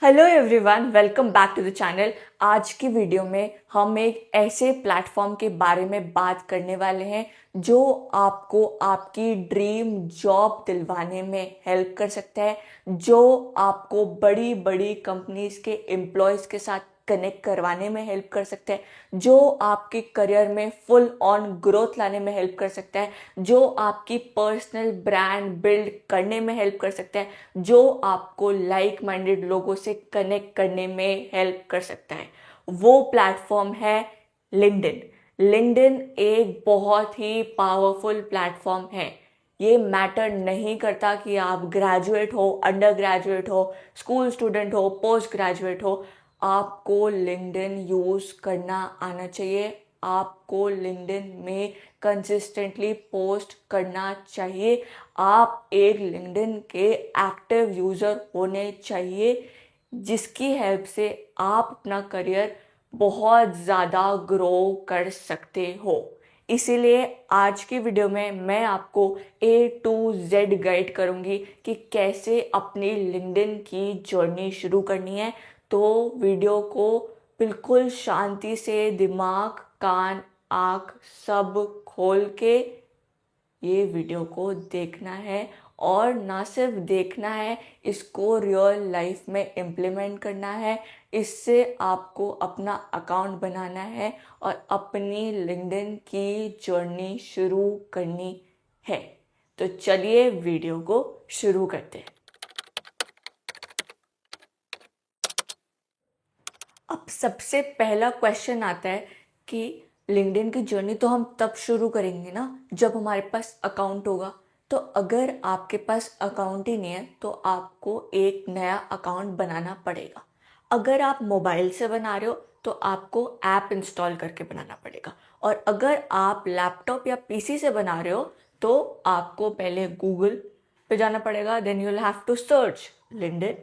Hello everyone, welcome back to the channel. आज की video में हम एक ऐसे प्लेटफॉर्म के बारे में बात करने वाले हैं जो आपको आपकी ड्रीम जॉब दिलवाने में हेल्प कर सकता है, जो आपको बड़ी बड़ी कंपनीज के एम्प्लॉयज़ के साथ कनेक्ट करवाने में हेल्प कर सकता है, जो आपके करियर में फुल ऑन ग्रोथ लाने में हेल्प कर सकता है, जो आपकी पर्सनल ब्रांड बिल्ड करने में हेल्प कर सकता है, जो आपको लाइक माइंडेड लोगों से कनेक्ट करने में हेल्प कर सकता है। वो प्लेटफॉर्म है लिंक्डइन। लिंक्डइन एक बहुत ही पावरफुल प्लेटफॉर्म है। ये मैटर नहीं करता कि आप ग्रेजुएट हो, अंडर ग्रेजुएट हो, स्कूल स्टूडेंट हो, पोस्ट ग्रेजुएट हो, आपको लिंक्डइन यूज़ करना आना चाहिए। आपको लिंक्डइन में कंसिस्टेंटली पोस्ट करना चाहिए। आप एक लिंक्डइन के एक्टिव यूज़र होने चाहिए, जिसकी हेल्प से आप अपना करियर बहुत ज़्यादा ग्रो कर सकते हो। इसीलिए आज की वीडियो में मैं आपको A to Z गाइड करूंगी कि कैसे अपनी लिंक्डइन की जर्नी शुरू करनी है। तो वीडियो को बिल्कुल शांति से दिमाग, कान, आँख सब खोल के ये वीडियो को देखना है, और ना सिर्फ देखना है, इसको रियल लाइफ में इम्प्लीमेंट करना है। इससे आपको अपना अकाउंट बनाना है और अपनी लिंक्डइन की जर्नी शुरू करनी है। तो चलिए वीडियो को शुरू करते हैं। अब सबसे पहला क्वेश्चन आता है कि लिंक्डइन की जर्नी तो हम तब शुरू करेंगे ना जब हमारे पास अकाउंट होगा। तो अगर आपके पास अकाउंट ही नहीं है तो आपको एक नया अकाउंट बनाना पड़ेगा। अगर आप मोबाइल से बना रहे हो तो आपको ऐप इंस्टॉल करके बनाना पड़ेगा, और अगर आप लैपटॉप या पीसी से बना रहे हो तो आपको पहले गूगल पे जाना पड़ेगा। Then you will have to search LinkedIn.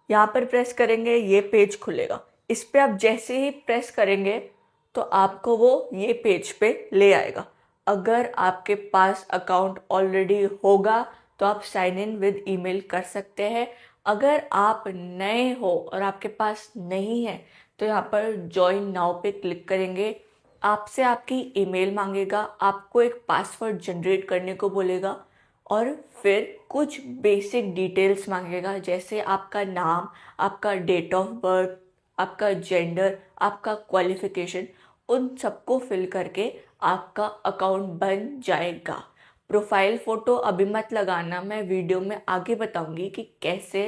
यहाँ पर प्रेस करेंगे, ये पेज खुलेगा। इस पे आप जैसे ही प्रेस करेंगे तो आपको वो ये पेज पे ले आएगा। अगर आपके पास अकाउंट ऑलरेडी होगा तो आप साइन इन विद ईमेल कर सकते हैं। अगर आप नए हो और आपके पास नहीं है तो यहाँ पर ज्वाइन नाउ पे क्लिक करेंगे। आपसे आपकी ईमेल मांगेगा, आपको एक पासवर्ड जनरेट करने को बोलेगा, और फिर कुछ बेसिक डिटेल्स मांगेगा, जैसे आपका नाम, आपका डेट ऑफ बर्थ, आपका जेंडर, आपका क्वालिफिकेशन। उन सबको फिल करके आपका अकाउंट बन जाएगा। प्रोफाइल फ़ोटो अभी मत लगाना, मैं वीडियो में आगे बताऊंगी कि कैसे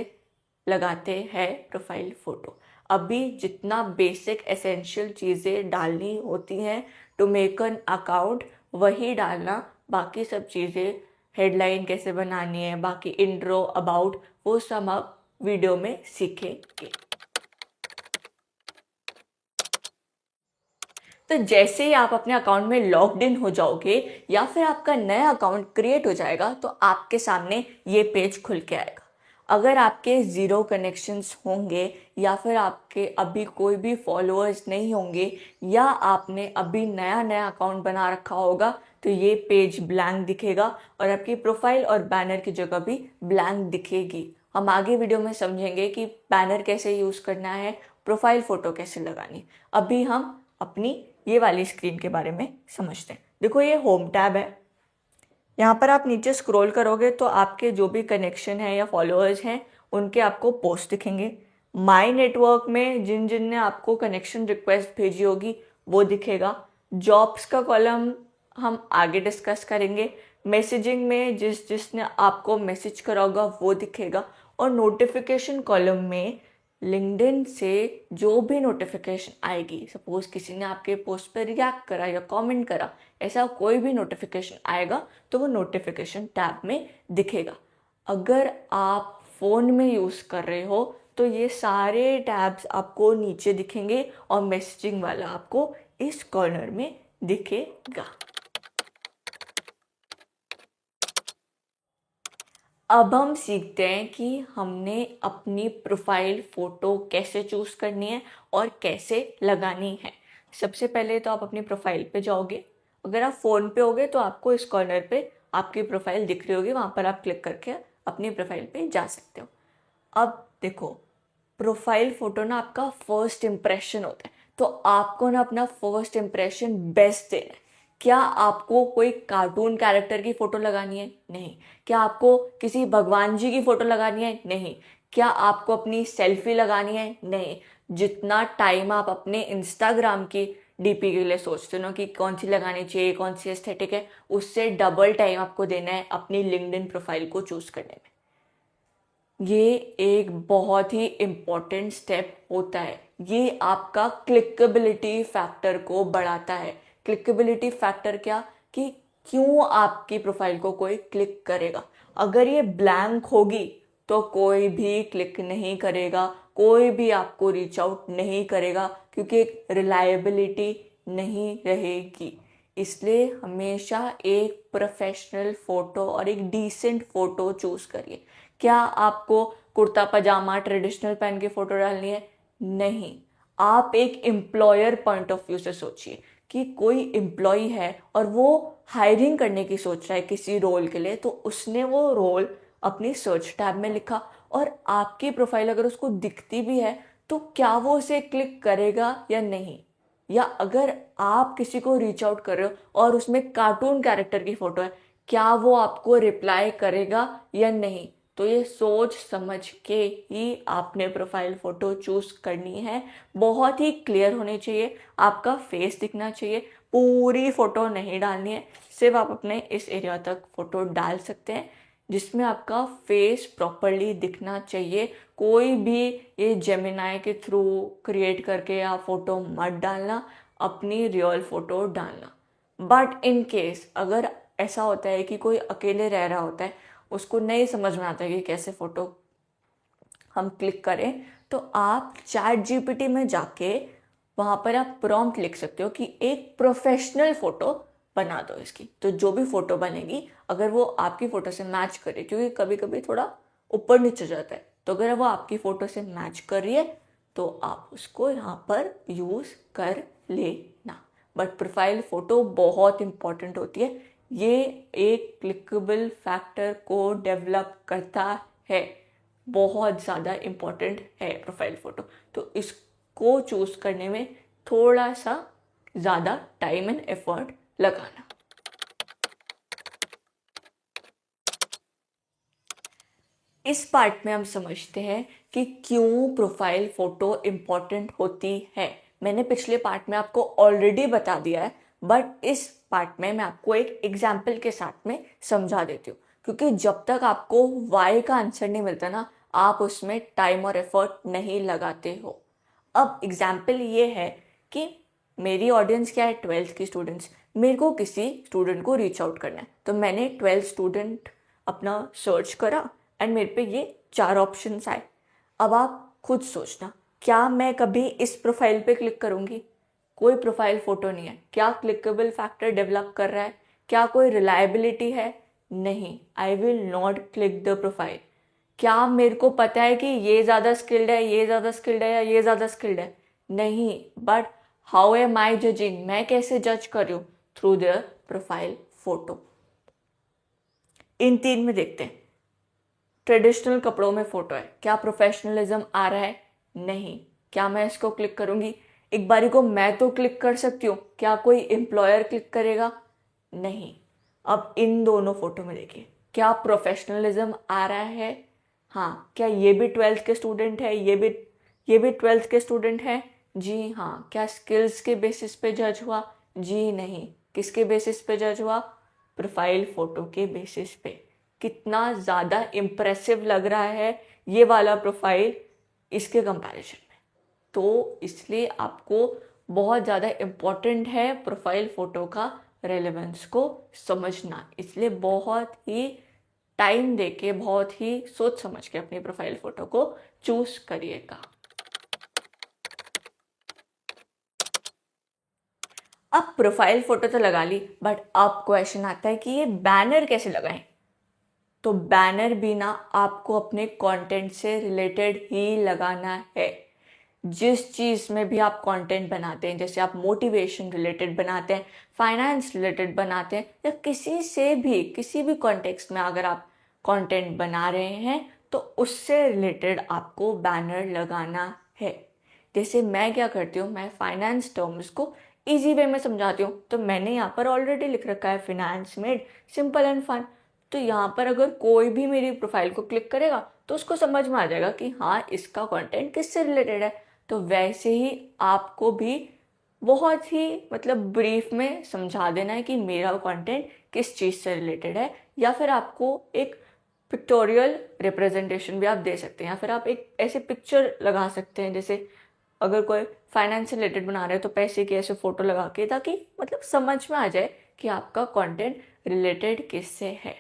लगाते हैं प्रोफाइल फ़ोटो। अभी जितना बेसिक एसेंशियल चीज़ें डालनी होती हैं टू मेक एन अकाउंट वही डालना। बाकी सब चीज़ें, हेडलाइन कैसे बनानी है, बाकी इंट्रो, अबाउट, वो सब आप वीडियो में सीखेंगे। तो जैसे ही आप अपने अकाउंट में लॉग्ड इन हो जाओगे या फिर आपका नया अकाउंट क्रिएट हो जाएगा तो आपके सामने ये पेज खुल के आएगा। अगर आपके ज़ीरो कनेक्शंस होंगे या फिर आपके अभी कोई भी फॉलोअर्स नहीं होंगे या आपने अभी नया नया अकाउंट बना रखा होगा तो ये पेज ब्लैंक दिखेगा, और आपकी प्रोफाइल और बैनर की जगह भी ब्लैंक दिखेगी। हम आगे वीडियो में समझेंगे कि बैनर कैसे यूज़ करना है, प्रोफाइल फ़ोटो कैसे लगानी। अभी हम अपनी ये वाली स्क्रीन के बारे में समझते हैं। देखो, ये होम टैब है। यहाँ पर आप नीचे स्क्रॉल करोगे तो आपके जो भी कनेक्शन है या फॉलोअर्स हैं उनके आपको पोस्ट दिखेंगे। माई नेटवर्क में जिन जिन ने आपको कनेक्शन रिक्वेस्ट भेजी होगी वो दिखेगा। जॉब्स का कॉलम हम आगे डिस्कस करेंगे। मैसेजिंग में जिस जिसने आपको मैसेज करा होगा वो दिखेगा। और नोटिफिकेशन कॉलम में लिंक्डइन से जो भी नोटिफिकेशन आएगी, सपोज किसी ने आपके पोस्ट पर रिएक्ट करा या कमेंट करा, ऐसा कोई भी नोटिफिकेशन आएगा तो वो नोटिफिकेशन टैब में दिखेगा। अगर आप फ़ोन में यूज़ कर रहे हो तो ये सारे टैब्स आपको नीचे दिखेंगे और मैसेजिंग वाला आपको इस कॉर्नर में दिखेगा। अब हम सीखते हैं कि हमने अपनी प्रोफाइल फ़ोटो कैसे चूज़ करनी है और कैसे लगानी है। सबसे पहले तो आप अपनी प्रोफाइल पे जाओगे। अगर आप फ़ोन पे होगे तो आपको इस कॉर्नर पे आपकी प्रोफाइल दिख रही होगी, वहाँ पर आप क्लिक करके अपनी प्रोफाइल पे जा सकते हो। अब देखो, प्रोफाइल फोटो ना आपका फर्स्ट इम्प्रेशन होता है, तो आपको ना अपना फर्स्ट इम्प्रेशन बेस्ट देना है। क्या आपको कोई कार्टून कैरेक्टर की फोटो लगानी है? नहीं। क्या आपको किसी भगवान जी की फोटो लगानी है? नहीं। क्या आपको अपनी सेल्फी लगानी है? नहीं। जितना टाइम आप अपने इंस्टाग्राम की डीपी के लिए सोचते हो ना कि कौन सी लगानी चाहिए, कौन सी एस्थेटिक है, उससे डबल टाइम आपको देना है अपनी लिंक्डइन प्रोफाइल को चूज करने में। ये एक बहुत ही इम्पॉर्टेंट स्टेप होता है। ये आपका क्लिकेबिलिटी फैक्टर को बढ़ाता है। क्लिकेबिलिटी फैक्टर क्या, कि क्यों आपकी प्रोफाइल को कोई क्लिक करेगा। अगर ये ब्लैंक होगी तो कोई भी क्लिक नहीं करेगा, कोई भी आपको रीच आउट नहीं करेगा, क्योंकि एक रिलायबिलिटी नहीं रहेगी। इसलिए हमेशा एक प्रोफेशनल फोटो और एक डिसेंट फोटो चूज करिए। क्या आपको कुर्ता पजामा ट्रेडिशनल पहन के फोटो डालनी है? नहीं। आप एक एम्प्लॉयर पॉइंट ऑफ व्यू से सोचिए कि कोई एम्प्लॉय है और वो हायरिंग करने की सोच रहा है किसी रोल के लिए, तो उसने वो रोल अपनी सर्च टैब में लिखा और आपकी प्रोफाइल अगर उसको दिखती भी है तो क्या वो उसे क्लिक करेगा या नहीं। या अगर आप किसी को रीच आउट कर रहे हो और उसमें कार्टून कैरेक्टर की फोटो है, क्या वो आपको रिप्लाई करेगा या नहीं। तो ये सोच समझ के ही आपने प्रोफाइल फोटो चूज करनी है। बहुत ही क्लियर होनी चाहिए, आपका फेस दिखना चाहिए, पूरी फोटो नहीं डालनी है। सिर्फ आप अपने इस एरिया तक फोटो डाल सकते हैं जिसमें आपका फेस प्रॉपरली दिखना चाहिए। कोई भी ये जेमिनाई के थ्रू क्रिएट करके आप फोटो मत डालना, अपनी रियल फोटो डालना। बट इन केस अगर ऐसा होता है कि कोई अकेले रह रहा होता है, उसको नहीं समझ में आता है कि कैसे फोटो हम क्लिक करें, तो आप चैट जीपीटी में जाके वहां पर आप प्रॉम्प्ट लिख सकते हो कि एक प्रोफेशनल फोटो बना दो इसकी। तो जो भी फोटो बनेगी अगर वो आपकी फोटो से मैच करे, क्योंकि कभी कभी थोड़ा ऊपर नीचे जाता है, तो अगर वो आपकी फोटो से मैच कर रही है तो आप उसको यहाँ पर यूज कर लेना। बट प्रोफाइल फोटो बहुत इंपॉर्टेंट होती है। ये एक क्लिकेबल फैक्टर को डेवलप करता है, बहुत ज़्यादा इम्पॉर्टेंट है प्रोफाइल फ़ोटो। तो इसको चूज़ करने में थोड़ा सा ज़्यादा टाइम एंड एफर्ट लगाना। इस पार्ट में हम समझते हैं कि क्यों प्रोफाइल फ़ोटो इम्पॉर्टेंट होती है। मैंने पिछले पार्ट में आपको ऑलरेडी बता दिया है, बट इस पार्ट में मैं आपको एक एग्जाम्पल के साथ में समझा देती हूँ, क्योंकि जब तक आपको वाई का आंसर नहीं मिलता ना, आप उसमें टाइम और एफर्ट नहीं लगाते हो। अब एग्जाम्पल ये है कि मेरी ऑडियंस क्या है, 12th की स्टूडेंट्स। मेरे को किसी स्टूडेंट को रीच आउट करना है, तो मैंने 12 स्टूडेंट अपना सर्च करा एंड मेरे पे ये 4 ऑप्शंस आए। अब आप खुद सोचना, क्या मैं कभी इस प्रोफाइल पे क्लिक करूंगी? कोई प्रोफाइल फोटो नहीं है, क्या क्लिकेबल फैक्टर डेवलप कर रहा है? क्या कोई रिलायबिलिटी है? नहीं। I will not click the profile. क्या मेरे को पता है कि ये ज़्यादा स्किल्ड है, ये ज़्यादा स्किल्ड है या ये ज़्यादा स्किल्ड है? नहीं। But how am I judging, मैं कैसे जज कर रही हूँ? Through the profile photo. इन 3 में देखते हैं। ट्रेडिशनल कपड़ों में फोटो है, क्या प्रोफेशनलिज्म आ रहा है? नहीं। क्या मैं इसको क्लिक करूंगी? एक बारी को मैं तो क्लिक कर सकती हूँ, क्या कोई एम्प्लॉयर क्लिक करेगा? नहीं। अब इन दोनों फोटो में देखिए, क्या प्रोफेशनलिज्म आ रहा है? हाँ। क्या ये भी 12th के स्टूडेंट है, ये भी 12th के स्टूडेंट है? जी हाँ। क्या स्किल्स के बेसिस पे जज हुआ? जी नहीं। किसके बेसिस पे जज हुआ? प्रोफाइल फोटो के बेसिस पे। कितना ज़्यादा इम्प्रेसिव लग रहा है ये वाला प्रोफाइल इसके कंपैरिजन में। तो इसलिए आपको बहुत ज़्यादा इम्पोर्टेंट है प्रोफाइल फ़ोटो का रेलेवेंस को समझना। इसलिए बहुत ही टाइम देके, बहुत ही सोच समझ के अपनी प्रोफाइल फ़ोटो को चूज़ करिएगा। अब प्रोफाइल फ़ोटो तो लगा ली, बट अब क्वेश्चन आता है कि ये बैनर कैसे लगाएं। तो बैनर भी ना आपको अपने कंटेंट से रिलेटेड ही लगाना है। जिस चीज़ में भी आप कंटेंट बनाते हैं, जैसे आप मोटिवेशन रिलेटेड बनाते हैं, फाइनेंस रिलेटेड बनाते हैं, या किसी से भी किसी भी कॉन्टेक्स्ट में अगर आप कंटेंट बना रहे हैं, तो उससे रिलेटेड आपको बैनर लगाना है। जैसे मैं क्या करती हूँ, मैं फाइनेंस टर्म्स को इजी वे में समझाती हूँ, तो मैंने यहाँ पर ऑलरेडी लिख रखा है finance made simple and fun. तो यहाँ पर अगर कोई भी मेरी प्रोफाइल को क्लिक करेगा तो उसको समझ में आ जाएगा कि हाँ, इसका कंटेंट किससे रिलेटेड है। तो वैसे ही आपको भी बहुत ही मतलब ब्रीफ में समझा देना है कि मेरा कंटेंट किस चीज़ से रिलेटेड है, या फिर आपको एक पिक्टोरियल रिप्रेजेंटेशन भी आप दे सकते हैं, या फिर आप एक ऐसे पिक्चर लगा सकते हैं। जैसे अगर कोई फाइनेंस से रिलेटेड बना रहे हो तो पैसे की ऐसे फोटो लगा के, ताकि मतलब समझ में आ जाए कि आपका कंटेंट रिलेटेड किससे है।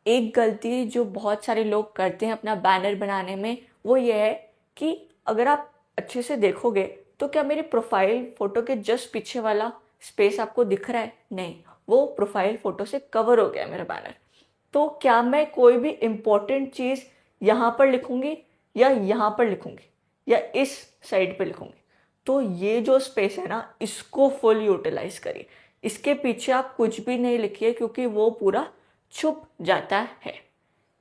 एक गलती जो बहुत सारे लोग करते हैं अपना बैनर बनाने में, वो ये है कि अगर आप अच्छे से देखोगे तो क्या मेरी प्रोफाइल फोटो के जस्ट पीछे वाला स्पेस आपको दिख रहा है? नहीं, वो प्रोफाइल फोटो से कवर हो गया है मेरा बैनर। तो क्या मैं कोई भी इम्पोर्टेंट चीज़ यहाँ पर लिखूंगी या यहाँ पर लिखूंगी या इस साइड पे लिखूंगी? तो ये जो स्पेस है ना, इसको फुल यूटिलाइज करिए। इसके पीछे आप कुछ भी नहीं लिखिए, क्योंकि वो पूरा छुप जाता है।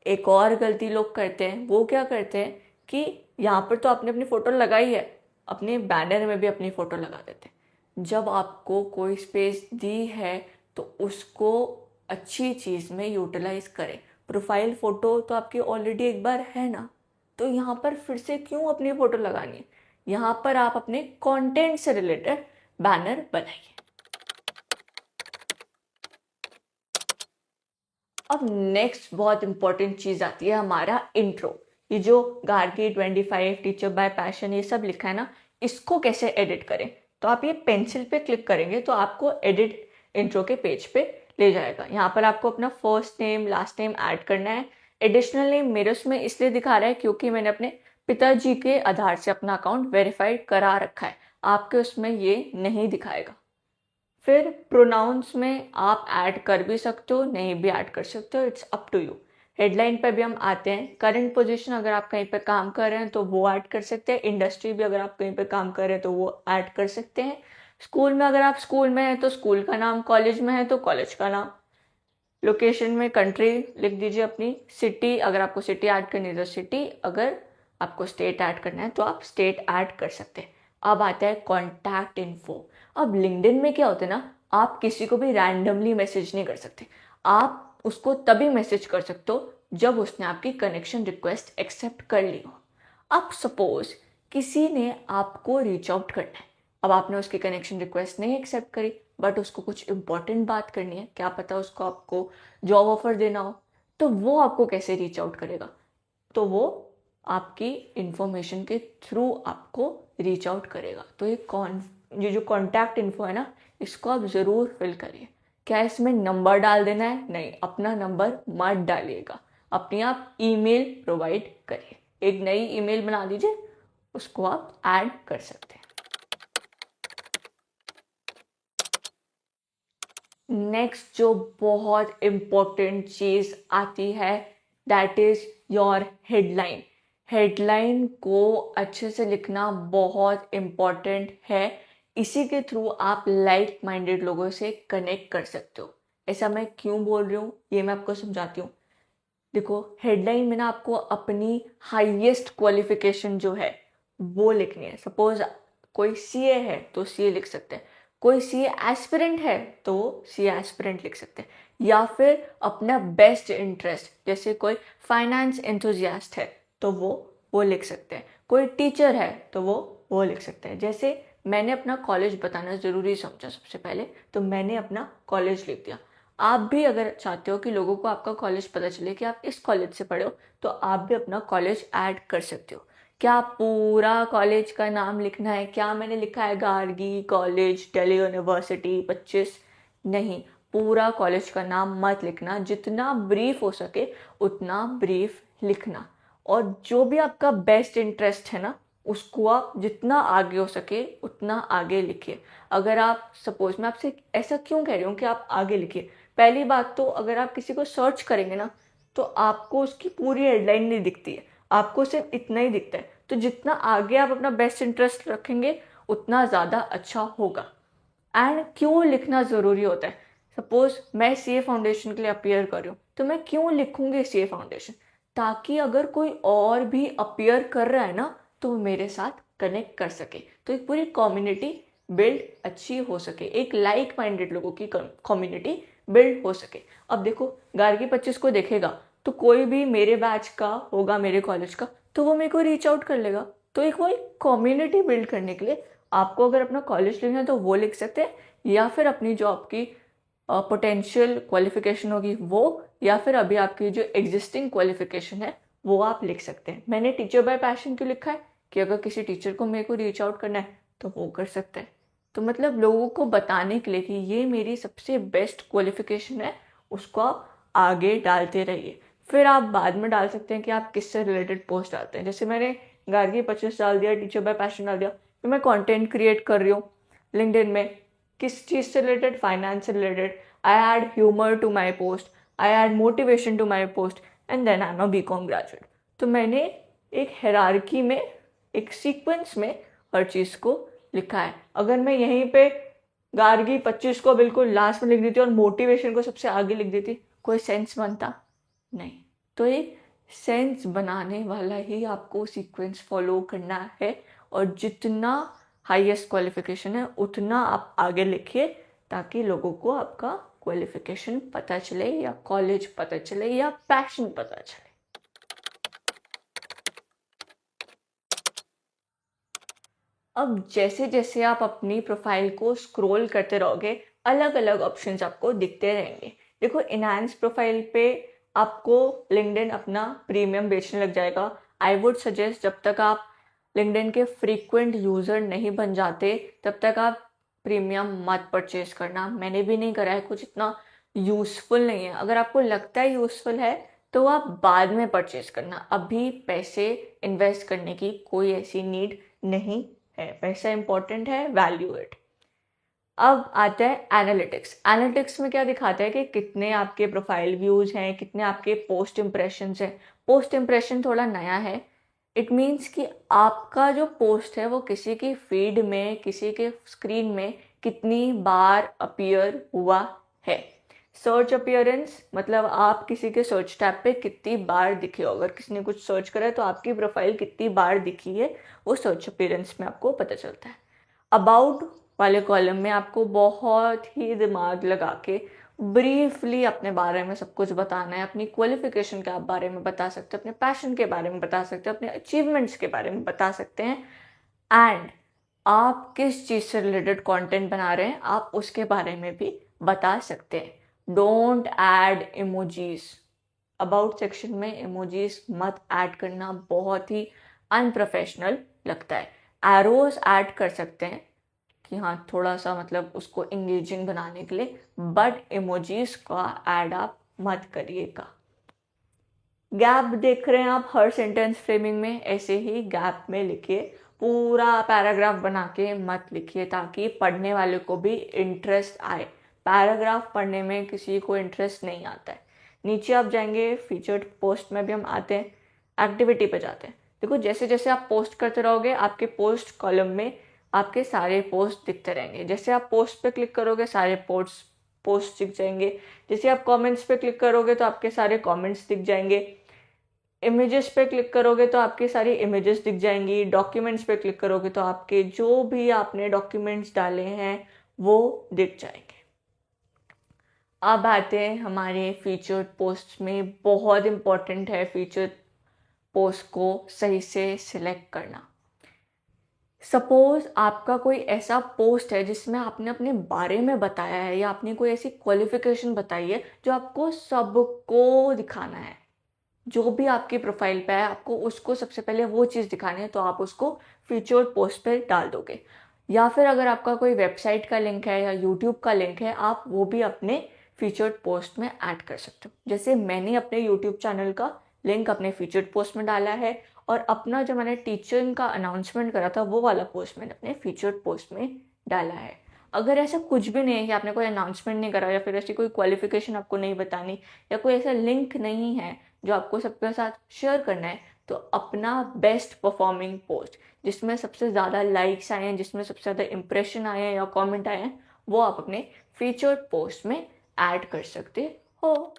एक और गलती लोग करते हैं, वो क्या करते हैं कि यहाँ पर तो आपने अपनी फ़ोटो लगाई है, अपने बैनर में भी अपनी फ़ोटो लगा देते हैं। जब आपको कोई स्पेस दी है तो उसको अच्छी चीज़ में यूटिलाइज करें। प्रोफाइल फ़ोटो तो आपकी ऑलरेडी एक बार है ना, तो यहाँ पर फिर से क्यों अपनी फ़ोटो लगानी है? यहाँ पर आप अपने कंटेंट से रिलेटेड बैनर बनाइए। अब नेक्स्ट बहुत इंपॉर्टेंट चीज़ आती है हमारा इंट्रो। ये जो गार्गी 25 टीचर बाय पैशन ये सब लिखा है ना, इसको कैसे एडिट करें? तो आप ये पेंसिल पे क्लिक करेंगे तो आपको एडिट इंट्रो के पेज पे ले जाएगा। यहाँ पर आपको अपना first name last name add करना है। एडिशनल नेम मेरे उसमें इसलिए दिखा रहा है क्योंकि मैंने अपने पिताजी के आधार से अपना अकाउंट वेरीफाइड करा रखा है, आपके उसमें ये नहीं दिखाएगा। फिर प्रोनाउंस में आप ऐड कर भी सकते हो, नहीं भी ऐड कर सकते हो, it's up to you. Headline पर भी हम आते हैं। करंट पोजीशन अगर आप कहीं पर काम कर रहे हैं तो वो ऐड कर सकते हैं। इंडस्ट्री भी अगर आप कहीं पर काम कर रहे हैं तो वो ऐड कर सकते हैं। स्कूल में अगर आप स्कूल में हैं तो स्कूल का नाम, कॉलेज में है तो कॉलेज का नाम। लोकेशन में कंट्री लिख दीजिए अपनी। सिटी अगर आपको सिटी ऐड करनी है तो सिटी, अगर आपको स्टेट ऐड करना है तो आप स्टेट ऐड कर सकते हैं। अब आता है कॉन्टैक्ट इन्फो। अब लिंक्डइन में क्या होता है ना, आप किसी को भी रैंडमली मैसेज नहीं कर सकते। आप उसको तभी मैसेज कर सकते हो जब उसने आपकी कनेक्शन रिक्वेस्ट एक्सेप्ट कर ली हो। अब सपोज किसी ने आपको रीच आउट करना है, अब आपने उसकी कनेक्शन रिक्वेस्ट नहीं एक्सेप्ट करी, बट उसको कुछ इंपॉर्टेंट बात करनी है, क्या पता उसको आपको जॉब ऑफर देना हो, तो वो आपको कैसे रीच आउट करेगा? तो वो आपकी इंफॉर्मेशन के थ्रू आपको रीच आउट करेगा। तो ये जो कॉन्टैक्ट इन्फो है ना, इसको आप ज़रूर फिल करिए। क्या इसमें नंबर डाल देना है? नहीं, अपना नंबर मत डालिएगा, अपनी आप ईमेल प्रोवाइड करिए। एक नई ईमेल बना दीजिए, उसको आप ऐड कर सकते हैं। नेक्स्ट जो बहुत इम्पोर्टेंट चीज़ आती है, that is your headline. Headline को अच्छे से लिखना बहुत इम्पॉर्टेंट है। इसी के थ्रू आप लाइक माइंडेड लोगों से कनेक्ट कर सकते हो। ऐसा मैं क्यों बोल रही हूँ ये मैं आपको समझाती हूँ। देखो, हेडलाइन में ना आपको अपनी हाईएस्ट क्वालिफिकेशन जो है वो लिखनी है। सपोज कोई सीए है तो सीए लिख सकते हैं, कोई सीए एस्पिरेंट है तो वो सीए एस्पिरेंट लिख सकते हैं, या फिर अपना बेस्ट इंटरेस्ट, जैसे कोई फाइनेंस एंथुजियास्ट है तो वो लिख सकते हैं, कोई टीचर है तो वो लिख सकते हैं। जैसे मैंने अपना कॉलेज बताना ज़रूरी समझा सबसे पहले, तो मैंने अपना कॉलेज लिख दिया। आप भी अगर चाहते हो कि लोगों को आपका कॉलेज पता चले कि आप इस कॉलेज से पढ़े हो, तो आप भी अपना कॉलेज ऐड कर सकते हो। क्या पूरा कॉलेज का नाम लिखना है? क्या मैंने लिखा है गार्गी कॉलेज दिल्ली यूनिवर्सिटी 25? नहीं, पूरा कॉलेज का नाम मत लिखना। जितना ब्रीफ हो सके उतना ब्रीफ लिखना। और जो भी आपका बेस्ट इंटरेस्ट है ना, उसको आप जितना आगे हो सके उतना आगे लिखिए। अगर आप सपोज, मैं आपसे ऐसा क्यों कह रही हूँ कि आप आगे लिखिए। पहली बात तो अगर आप किसी को सर्च करेंगे ना, तो आपको उसकी पूरी हेडलाइन नहीं दिखती है, आपको सिर्फ इतना ही दिखता है। तो जितना आगे आप अपना बेस्ट इंटरेस्ट रखेंगे उतना ज़्यादा अच्छा होगा। एंड क्यों लिखना ज़रूरी होता है? सपोज मैं सीए फाउंडेशन के लिए अपीयर कर रही हूँ, तो मैं क्यों लिखूंगी सीए फाउंडेशन? ताकि अगर कोई और भी अपीयर कर रहा है ना तो वो मेरे साथ कनेक्ट कर सके, तो एक पूरी कम्युनिटी बिल्ड अच्छी हो सके, एक लाइक माइंडेड लोगों की कम्युनिटी बिल्ड हो सके। अब देखो गार्गी 25 को देखेगा तो कोई भी मेरे बैच का होगा, मेरे कॉलेज का, तो वो मेरे को रीच आउट कर लेगा। तो एक वो एक कम्युनिटी बिल्ड करने के लिए आपको अगर अपना कॉलेज लिखना है तो वो लिख सकते हैं, या फिर अपनी जॉब की पोटेंशियल क्वालिफिकेशन होगी वो, या फिर अभी आपकी जो एग्जिस्टिंग क्वालिफिकेशन है वो आप लिख सकते हैं। मैंने टीचर बाय पैशन क्यों लिखा है कि अगर किसी टीचर को मेरे को रीच आउट करना है तो वो कर सकते हैं। तो मतलब लोगों को बताने के लिए कि ये मेरी सबसे बेस्ट क्वालिफिकेशन है, उसको आप आगे डालते रहिए। फिर आप बाद में डाल सकते हैं कि आप किससे रिलेटेड पोस्ट डालते हैं। जैसे मैंने गार्गी 25 डाल दिया, टीचर बाय पैशन डाल दिया, फिर मैं कंटेंट क्रिएट कर रही हूँ लिंक्डइन में, किस चीज़ से रिलेटेड, फाइनेंस से related. I add humour to my post, I add motivation to my post, and then I am a BCom graduate. तो मैंने एक हायरार्की में, एक सीक्वेंस में हर चीज़ को लिखा है। अगर मैं यहीं पे गार्गी 25 को बिल्कुल लास्ट में लिख देती और मोटिवेशन को सबसे आगे लिख देती, कोई सेंस बनता नहीं। तो एक सेंस बनाने वाला ही आपको सीक्वेंस फॉलो करना है, और जितना हाईएस्ट क्वालिफिकेशन है उतना आप आगे लिखिए, ताकि लोगों को आपका क्वालिफिकेशन पता चले, या कॉलेज पता चले, या पैशन पता चले। अब जैसे जैसे आप अपनी प्रोफाइल को स्क्रॉल करते रहोगे अलग अलग ऑप्शंस आपको दिखते रहेंगे। देखो इनहैंस प्रोफाइल पे आपको लिंक्डइन अपना प्रीमियम बेचने लग जाएगा। आई वुड सजेस्ट जब तक आप लिंक्डइन के फ्रीक्वेंट यूज़र नहीं बन जाते तब तक आप प्रीमियम मत परचेज करना। मैंने भी नहीं करा है, कुछ इतना यूज़फुल नहीं है। अगर आपको लगता है यूज़फुल है तो आप बाद में परचेज करना, अभी पैसे इन्वेस्ट करने की कोई ऐसी नीड नहीं है। पैसा इंपॉर्टेंट है, वैल्यू इट। अब आता है एनालिटिक्स। एनालिटिक्स में क्या दिखाता है कि कितने आपके प्रोफाइल व्यूज हैं, कितने आपके पोस्ट इम्प्रेशंस हैं। पोस्ट इम्प्रेशन थोड़ा नया है। इट मीन्स कि आपका जो पोस्ट है वो किसी की फीड में, किसी के स्क्रीन में कितनी बार अपीयर हुआ है। सर्च अपीयरेंस मतलब आप किसी के सर्च टैब पे कितनी बार दिखे हो। अगर किसी ने कुछ सर्च करा है तो आपकी प्रोफाइल कितनी बार दिखी है वो सर्च अपीयरेंस में आपको पता चलता है। अबाउट वाले कॉलम में आपको बहुत ही दिमाग लगा के ब्रीफली अपने बारे में सब कुछ बताना है। अपनी क्वालिफिकेशन के बारे में बता सकते हैं, अपने पैशन के बारे में बता सकते हैं, अपने अचीवमेंट्स के बारे में बता सकते हैं, एंड आप किस चीज़ से रिलेटेड कंटेंट बना रहे हैं आप उसके बारे में भी बता सकते हैं। Don't add emojis. About section में इमोजीज मत ऐड करना, बहुत ही अनप्रोफेशनल लगता है। एरोज ऐड कर सकते हैं कि हाँ थोड़ा सा मतलब उसको इंगेजिंग बनाने के लिए, बट इमोजीज का ऐड आप मत करिएगा। गैप देख रहे हैं आप हर सेंटेंस फ्रेमिंग में, ऐसे ही गैप में लिखिए। पूरा पैराग्राफ बना के मत लिखिए ताकि पढ़ने वाले को भी इंटरेस्ट आए। पैराग्राफ पढ़ने में किसी को इंटरेस्ट नहीं आता है। नीचे आप जाएंगे, फीचर्ड पोस्ट में भी हम आते हैं, एक्टिविटी पे जाते हैं। देखो जैसे जैसे आप पोस्ट करते रहोगे आपके पोस्ट कॉलम में आपके सारे पोस्ट दिखते रहेंगे। जैसे आप पोस्ट पे क्लिक करोगे सारे पोस्ट दिख जाएंगे। जैसे आप कमेंट्स पे क्लिक करोगे तो आपके सारे कमेंट्स दिख जाएंगे। इमेजेस पे क्लिक करोगे तो आपकी सारी इमेजेस दिख जाएंगी। डॉक्यूमेंट्स पे क्लिक करोगे तो आपके जो भी आपने डॉक्यूमेंट्स डाले हैं वो दिख जाएंगे। अब आते हैं हमारे फीचर्ड पोस्ट में। बहुत इंपॉर्टेंट है फीचर्ड पोस्ट को सही से सिलेक्ट करना। सपोज आपका कोई ऐसा पोस्ट है जिसमें आपने अपने बारे में बताया है, या आपने कोई ऐसी क्वालिफिकेशन बताई है जो आपको सबको दिखाना है। जो भी आपकी प्रोफाइल पे है आपको उसको सबसे पहले वो चीज़ दिखानी है, तो आप उसको फीचर्ड पोस्ट पे डाल दोगे। या फिर अगर आपका कोई वेबसाइट का लिंक है या यूट्यूब का लिंक है आप वो भी अपने फीचर्ड पोस्ट में ऐड कर सकते हो। जैसे मैंने अपने यूट्यूब चैनल का लिंक अपने फीचर्ड पोस्ट में डाला है, और अपना जो मैंने टीचिंग का अनाउंसमेंट करा था वो वाला पोस्ट मैंने अपने फीचर्ड पोस्ट में डाला है। अगर ऐसा कुछ भी नहीं है कि आपने कोई अनाउंसमेंट नहीं करा, या फिर ऐसी कोई क्वालिफिकेशन आपको नहीं बतानी, या कोई ऐसा लिंक नहीं है जो आपको सबके साथ शेयर करना है, तो अपना बेस्ट परफॉर्मिंग पोस्ट जिसमें सबसे ज़्यादा लाइक्स आए हैं, जिसमें सबसे ज़्यादा इंप्रेशन आए हैं या कमेंट आए हैं, वो आप अपने फीचर्ड पोस्ट में ऐड कर सकते हो।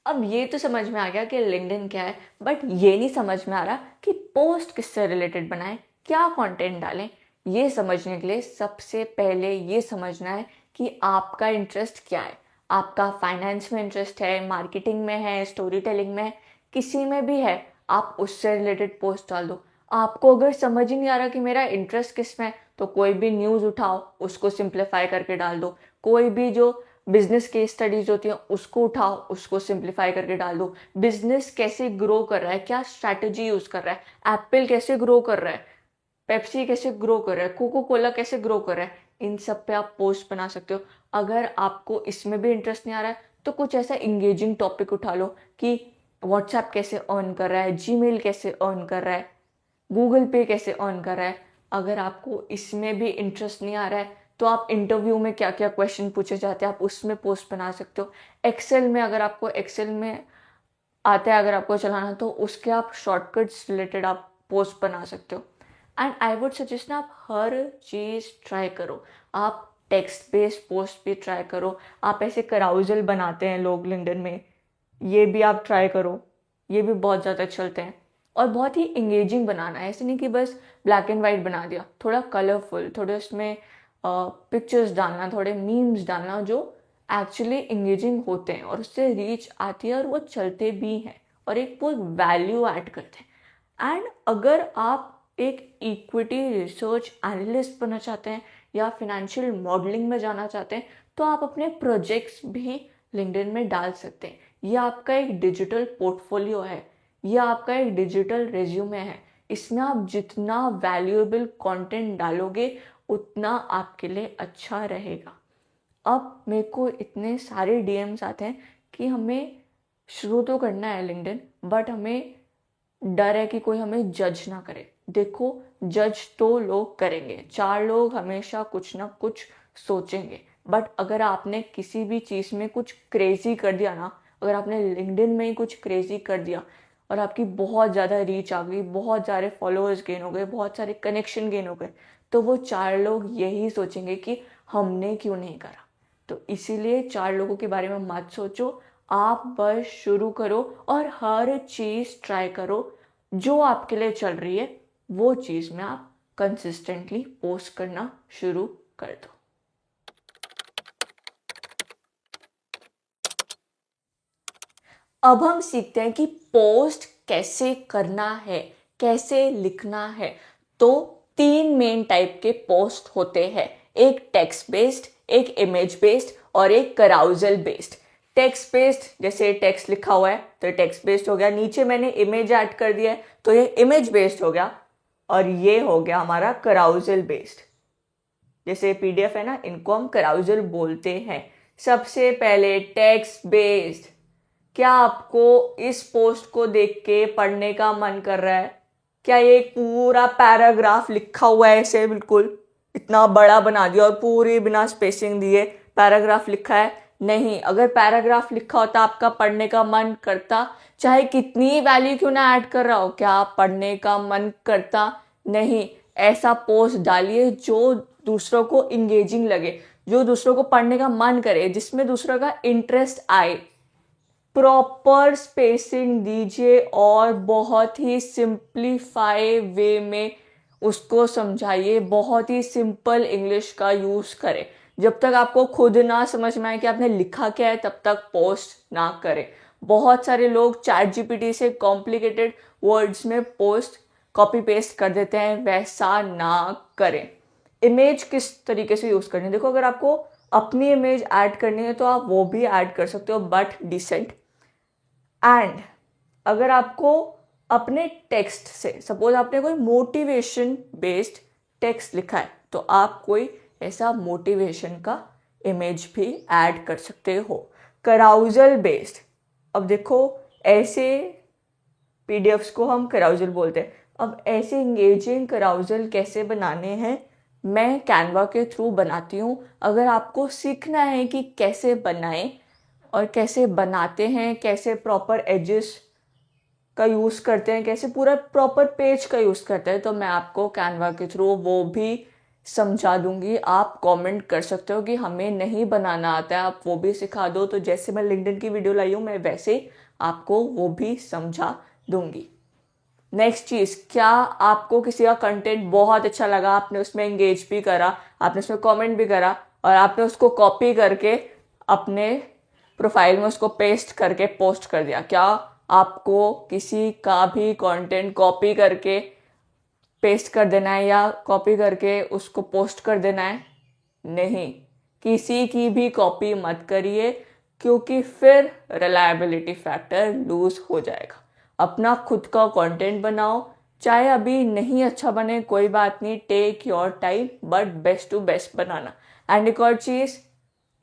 अब ये तो समझ में आ गया कि लिंक्डइन क्या है, बट ये नहीं समझ में आ रहा कि पोस्ट किससे रिलेटेड बनाएं, क्या कंटेंट डालें। ये समझने के लिए सबसे पहले ये समझना है कि आपका इंटरेस्ट क्या है। आपका फाइनेंस में इंटरेस्ट है, मार्केटिंग में है, स्टोरी टेलिंग में है, किसी में भी है, आप उससे रिलेटेड पोस्ट डाल दो। आपको अगर समझ ही नहीं आ रहा कि मेरा इंटरेस्ट किस में है, तो कोई भी न्यूज़ उठाओ, उसको सिंप्लीफाई करके डाल दो। कोई भी जो बिजनेस केस स्टडीज होती हैं उसको उठाओ, उसको सिंप्लीफाई करके डाल दो। बिजनेस कैसे ग्रो कर रहा है, क्या स्ट्रैटेजी यूज कर रहा है, एप्पल कैसे ग्रो कर रहा है, पेप्सी कैसे ग्रो कर रहा है, कोको कोला कैसे ग्रो कर रहा है, इन सब पे आप पोस्ट बना सकते हो। अगर आपको इसमें भी इंटरेस्ट नहीं आ रहा है तो कुछ ऐसा इंगेजिंग टॉपिक उठा लो कि व्हाट्सएप कैसे अर्न कर रहा है, जीमेल कैसे अर्न कर रहा है, गूगल पे कैसे अर्न कर रहा है। अगर आपको इसमें भी इंटरेस्ट नहीं आ रहा है तो आप इंटरव्यू में क्या क्या क्वेश्चन पूछे जाते हैं आप उसमें पोस्ट बना सकते हो। एक्सेल में अगर आपको एक्सेल में आता है, अगर आपको चलाना, तो उसके आप शॉर्टकट्स रिलेटेड आप पोस्ट बना सकते हो। एंड आई वुड सजेस्ट ना, आप हर चीज़ ट्राई करो। आप टेक्स्ट बेस्ड पोस्ट भी ट्राई करो। आप ऐसे कराउजल बनाते हैं लोग लिंक्डइन में, ये भी आप ट्राई करो, ये भी बहुत ज़्यादा चलते हैं। और बहुत ही इंगेजिंग बनाना है, ऐसे नहीं कि बस ब्लैक एंड वाइट बना दिया, थोड़ा कलरफुल, थोड़े उसमें पिक्चर्स डालना, थोड़े मीम्स डालना जो एक्चुअली इंगेजिंग होते हैं और उससे रीच आती है और वो चलते भी हैं और एक वो वैल्यू ऐड करते हैं। एंड अगर आप एक इक्विटी रिसर्च एनालिस्ट बनना चाहते हैं या फिनेंशियल मॉडलिंग में जाना चाहते हैं तो आप अपने प्रोजेक्ट्स भी लिंक्डइन में डाल सकते हैं। ये आपका एक डिजिटल पोर्टफोलियो है, ये आपका एक डिजिटल रेज्यूमे है। इसमें आप जितना वैल्यूएबल कंटेंट डालोगे उतना आपके लिए अच्छा रहेगा। अब मेरे को इतने सारे डीएम्स आते हैं कि हमें शुरू तो करना है लिंक्डइन, बट हमें डर है कि कोई हमें जज ना करे। देखो, जज तो लोग करेंगे, चार लोग हमेशा कुछ ना कुछ सोचेंगे, बट अगर आपने किसी भी चीज़ में कुछ क्रेजी कर दिया ना, अगर आपने लिंक्डइन में ही कुछ क्रेजी कर दिया और आपकी बहुत ज़्यादा रीच आ गई, बहुत सारे फॉलोअर्स गेन हो गए, बहुत सारे कनेक्शन गेन हो गए, तो वो चार लोग यही सोचेंगे कि हमने क्यों नहीं करा। तो इसीलिए चार लोगों के बारे में मत सोचो, आप बस शुरू करो और हर चीज़ ट्राई करो। जो आपके लिए चल रही है वो चीज़ में आप कंसिस्टेंटली पोस्ट करना शुरू कर दो। अब हम सीखते हैं कि पोस्ट कैसे करना है, कैसे लिखना है। तो तीन मेन टाइप के पोस्ट होते हैं, एक टेक्स्ट बेस्ड, एक इमेज बेस्ड और एक कराउजल बेस्ड। टेक्स्ट बेस्ड, जैसे टेक्स्ट लिखा हुआ है तो टेक्स्ट बेस्ड हो गया, नीचे मैंने इमेज ऐड कर दिया है तो ये इमेज बेस्ड हो गया, और ये हो गया हमारा कराउजल बेस्ड। जैसे पीडीएफ है ना, इनको हम कराउजल बोलते हैं। सबसे पहले टेक्स्ट बेस्ड, क्या आपको इस पोस्ट को देख के पढ़ने का मन कर रहा है? क्या ये एक पूरा पैराग्राफ लिखा हुआ है, ऐसे बिल्कुल इतना बड़ा बना दिया और पूरी बिना स्पेसिंग दिए पैराग्राफ लिखा है? नहीं। अगर पैराग्राफ लिखा होता आपका पढ़ने का मन करता, चाहे कितनी वैल्यू क्यों ना ऐड कर रहा हो, क्या पढ़ने का मन करता? नहीं। ऐसा पोस्ट डालिए जो दूसरों को इंगेजिंग लगे, जो दूसरों को पढ़ने का मन करे, जिसमें दूसरों का इंटरेस्ट आए। प्रॉपर स्पेसिंग दीजिए और बहुत ही सिंप्लीफाई वे में उसको समझाइए, बहुत ही सिंपल इंग्लिश का यूज करें। जब तक आपको खुद ना समझ में आए कि आपने लिखा क्या है तब तक पोस्ट ना करें। बहुत सारे लोग चैट जीपीटी से कॉम्प्लिकेटेड वर्ड्स में पोस्ट कॉपी पेस्ट कर देते हैं, वैसा ना करें। इमेज किस तरीके से यूज करनी है, देखो, अगर आपको अपनी इमेज ऐड करनी है तो आप वो भी ऐड कर सकते हो, बट डिसेंट। एंड अगर आपको अपने टेक्स्ट से, सपोज आपने कोई मोटिवेशन बेस्ड टेक्स्ट लिखा है तो आप कोई ऐसा मोटिवेशन का इमेज भी ऐड कर सकते हो। कराउजल बेस्ड, अब देखो, ऐसे पीडीएफ्स को हम कराउजल बोलते हैं। अब ऐसे इंगेजिंग कराउजल कैसे बनाने हैं, मैं कैनवा के थ्रू बनाती हूँ। अगर आपको सीखना है कि कैसे बनाएं और कैसे बनाते हैं, कैसे प्रॉपर एजेस का यूज़ करते हैं, कैसे पूरा प्रॉपर पेज का यूज़ करते हैं, तो मैं आपको कैनवा के थ्रू वो भी समझा दूंगी। आप कमेंट कर सकते हो कि हमें नहीं बनाना आता है, आप वो भी सिखा दो। तो जैसे मैं लिंक्डइन की वीडियो लाई हूँ, मैं वैसे आपको वो भी समझा दूंगी। नेक्स्ट चीज़, क्या आपको किसी का कंटेंट बहुत अच्छा लगा, आपने उसमें एंगेज भी करा, आपने उसमें कमेंट भी करा और आपने उसको कॉपी करके अपने प्रोफाइल में उसको पेस्ट करके पोस्ट कर दिया? क्या आपको किसी का भी कंटेंट कॉपी करके पेस्ट कर देना है या कॉपी करके उसको पोस्ट कर देना है? नहीं, किसी की भी कॉपी मत करिए, क्योंकि फिर रिलायबिलिटी फैक्टर लूज हो जाएगा। अपना खुद का कंटेंट बनाओ, चाहे अभी नहीं अच्छा बने कोई बात नहीं, take your time, but best to best बनाना। एंड एक और चीज़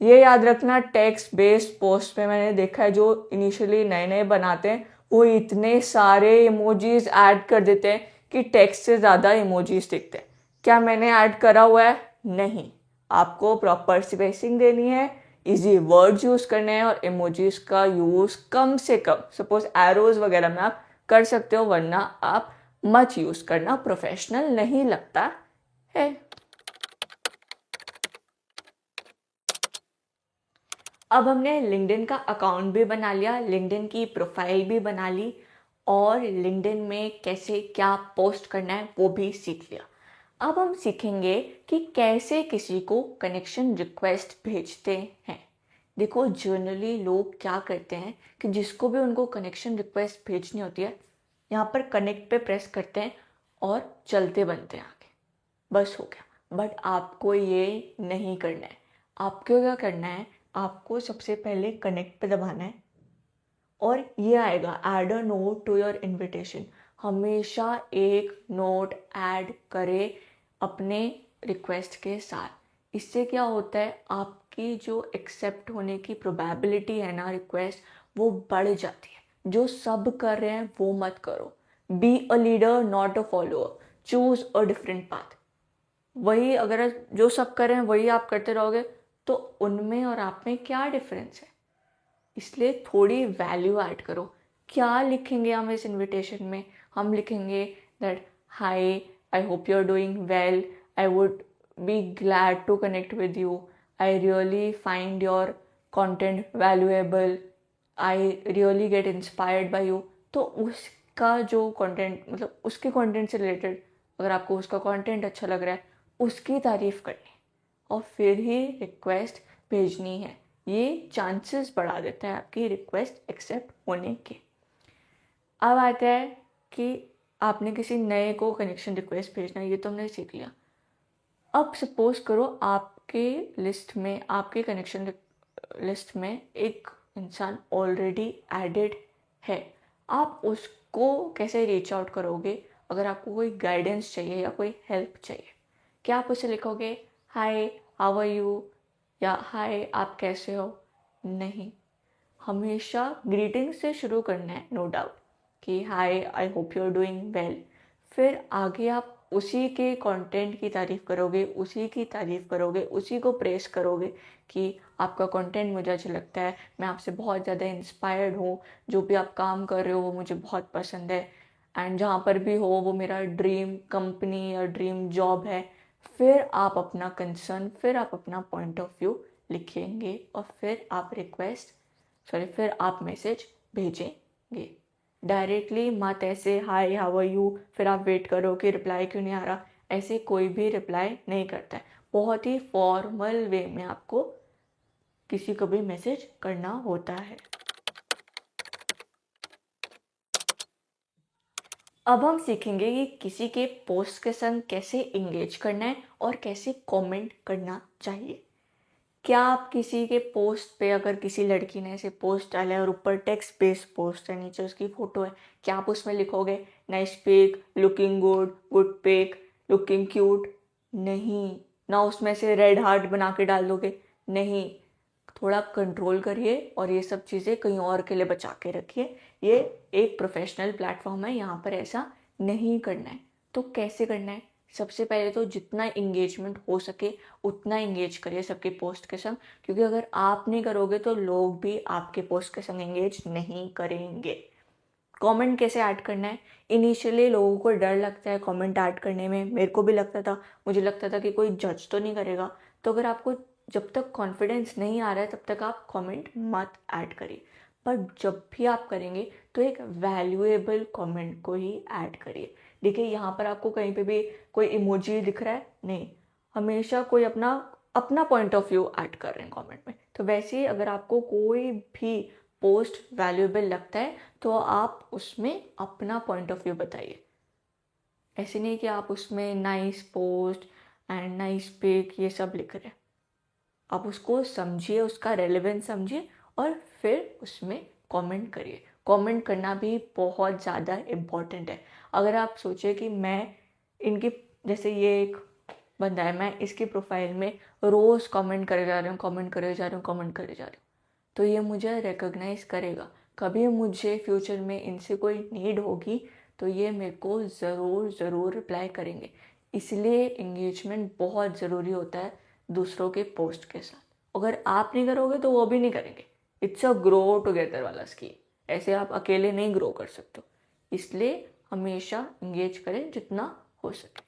ये याद रखना, टेक्स्ट बेस्ड पोस्ट में मैंने देखा है जो इनिशियली नए नए बनाते हैं वो इतने सारे इमोजीज ऐड कर देते हैं कि टेक्स्ट से ज़्यादा इमोजीज दिखते हैं। क्या मैंने ऐड करा हुआ है? नहीं। आपको प्रॉपर स्पेसिंग देनी है, इजी वर्ड्स यूज़ करने हैं और इमोजीज का यूज़ कम से कम, सपोज एरोज वगैरह में आप कर सकते हो, वरना आप मत यूज़ करना, प्रोफेशनल नहीं लगता है। अब हमने लिंक्डइन का अकाउंट भी बना लिया, लिंक्डइन की प्रोफाइल भी बना ली और लिंक्डइन में कैसे क्या पोस्ट करना है वो भी सीख लिया। अब हम सीखेंगे कि कैसे किसी को कनेक्शन रिक्वेस्ट भेजते हैं। देखो, जनरली लोग क्या करते हैं कि जिसको भी उनको कनेक्शन रिक्वेस्ट भेजनी होती है, यहाँ पर कनेक्ट पे प्रेस करते हैं और चलते बनते हैं आगे, बस हो गया। बट आपको ये नहीं करना है। आपको क्या करना है, आपको सबसे पहले कनेक्ट पे दबाना है और ये आएगा add a note to your invitation. हमेशा एक नोट ऐड करें अपने रिक्वेस्ट के साथ। इससे क्या होता है, आपकी जो एक्सेप्ट होने की प्रोबेबिलिटी है ना रिक्वेस्ट, वो बढ़ जाती है। जो सब कर रहे हैं वो मत करो। Be a leader not a follower, choose a different path. वही अगर जो सब कर रहे हैं वही आप करते रहोगे तो उनमें और आप में क्या डिफरेंस है? इसलिए थोड़ी वैल्यू ऐड करो। क्या लिखेंगे हम इस इनविटेशन में? हम लिखेंगे that hi, I hope you are doing well, I would be glad to connect with you, I really find your content valuable, I really get inspired by you. तो उसका जो कंटेंट, मतलब उसके कंटेंट से related, अगर आपको उसका content अच्छा लग रहा है उसकी तारीफ करनी और फिर ही रिक्वेस्ट भेजनी है। ये चांसेस बढ़ा देता है आपकी रिक्वेस्ट एक्सेप्ट होने के। अब आता है कि आपने किसी नए को कनेक्शन रिक्वेस्ट भेजना है, ये तो हमने सीख लिया। अब सपोज करो आपके लिस्ट में, आपके कनेक्शन लिस्ट में एक इंसान ऑलरेडी एडेड है। आप उसको कैसे रीच आउट करोगे? अगर आपको कोई गाइडेंस चाहिए या कोई हेल्प चाहिए, क्या आप उसे लिखोगे हाय हाउ आर यू या हाय आप कैसे हो? नहीं, हमेशा ग्रीटिंग से शुरू करना है, नो डाउट, कि hi I hope you are doing well. फिर आगे आप उसी के कंटेंट की तारीफ़ करोगे, उसी की तारीफ़ करोगे, उसी को प्रेस करोगे कि आपका कंटेंट मुझे अच्छा लगता है, मैं आपसे बहुत ज़्यादा इंस्पायर्ड हूँ, जो भी आप काम कर रहे हो वो मुझे बहुत पसंद है, एंड जहाँ पर भी हो वो मेरा ड्रीम कंपनी या ड्रीम जॉब है। फिर आप अपना कंसर्न, फिर आप अपना पॉइंट ऑफ व्यू लिखेंगे और फिर आप मैसेज भेजेंगे। डायरेक्टली मत ऐसे हाय हाउ आर यू, फिर आप वेट करो कि रिप्लाई क्यों नहीं आ रहा। ऐसे कोई भी रिप्लाई नहीं करता है। बहुत ही फॉर्मल वे में आपको किसी को भी मैसेज करना होता है। अब हम सीखेंगे कि किसी के पोस्ट के संग कैसे इंगेज करना है और कैसे कमेंट करना चाहिए। क्या आप किसी के पोस्ट पे, अगर किसी लड़की ने ऐसे पोस्ट डाला है और ऊपर टेक्स्ट बेस्ड पोस्ट है, नीचे उसकी फोटो है, क्या आप उसमें लिखोगे nice pic, looking good, good pic, looking cute? नहीं। ना उसमें से रेड हार्ट बना के डाल दोगे? नहीं। थोड़ा कंट्रोल करिए और ये सब चीज़ें कहीं और के लिए बचा के रखिए। ये एक प्रोफेशनल प्लेटफॉर्म है, यहाँ पर ऐसा नहीं करना है। तो कैसे करना है? सबसे पहले तो जितना इंगेजमेंट हो सके उतना इंगेज करिए सबके पोस्ट के संग, क्योंकि अगर आप नहीं करोगे तो लोग भी आपके पोस्ट के संग इंगेज नहीं करेंगे। कमेंट कैसे ऐड करना है। इनिशियली लोगों को डर लगता है कमेंट ऐड करने में, मेरे को भी लगता था, मुझे लगता था कि कोई जज तो नहीं करेगा। तो अगर आपको जब तक कॉन्फिडेंस नहीं आ रहा है तब तक आप कमेंट मत ऐड करिए, पर जब भी आप करेंगे तो एक वैल्यूएबल कमेंट को ही ऐड करिए। देखिए यहाँ पर आपको कहीं पे भी कोई इमोजी दिख रहा है नहीं, हमेशा कोई अपना अपना पॉइंट ऑफ व्यू ऐड कर रहे हैं कमेंट में। तो वैसे ही अगर आपको कोई भी पोस्ट वैल्यूएबल लगता है तो आप उसमें अपना पॉइंट ऑफ व्यू बताइए। ऐसे नहीं कि आप उसमें nice post and nice pic ये सब लिख रहे हैं। आप उसको समझिए, उसका रेलेवेंस समझिए और फिर उसमें कमेंट करिए। कमेंट करना भी बहुत ज़्यादा इम्पॉर्टेंट है। अगर आप सोचे कि मैं इनकी, जैसे ये एक बंदा है, मैं इसकी प्रोफाइल में रोज़ कमेंट करे जा रही हूँ, कमेंट करे जा रही हूँ, कमेंट करे जा रही हूँ, तो ये मुझे रिकॉग्नाइज करेगा। कभी मुझे फ्यूचर में इनसे कोई नीड होगी तो ये मेरे को ज़रूर रिप्लाई करेंगे। इसलिए इंगेजमेंट बहुत ज़रूरी होता है दूसरों के पोस्ट के साथ। अगर आप नहीं करोगे तो वो भी नहीं करेंगे। इट्स अ ग्रो टुगेदर वाला स्कीम। ऐसे आप अकेले नहीं ग्रो कर सकते, इसलिए हमेशा इंगेज करें जितना हो सके।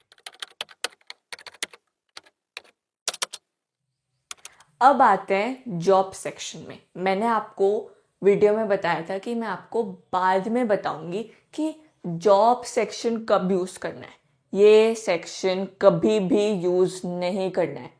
अब आते हैं जॉब सेक्शन में। मैंने आपको वीडियो में बताया था कि मैं आपको बाद में बताऊंगी कि जॉब सेक्शन कब यूज़ करना है। ये सेक्शन कभी भी यूज़ नहीं करना है।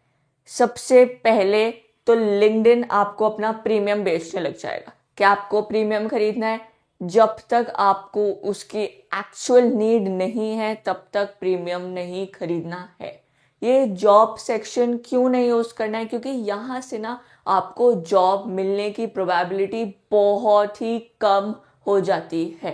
सबसे पहले तो लिंक्डइन आपको अपना प्रीमियम बेचने लग जाएगा कि आपको प्रीमियम खरीदना है। जब तक आपको उसकी एक्चुअल नीड नहीं है तब तक प्रीमियम नहीं खरीदना है। ये जॉब सेक्शन क्यों नहीं यूज़ करना है, क्योंकि यहाँ से ना आपको जॉब मिलने की प्रोबेबिलिटी बहुत ही कम हो जाती है।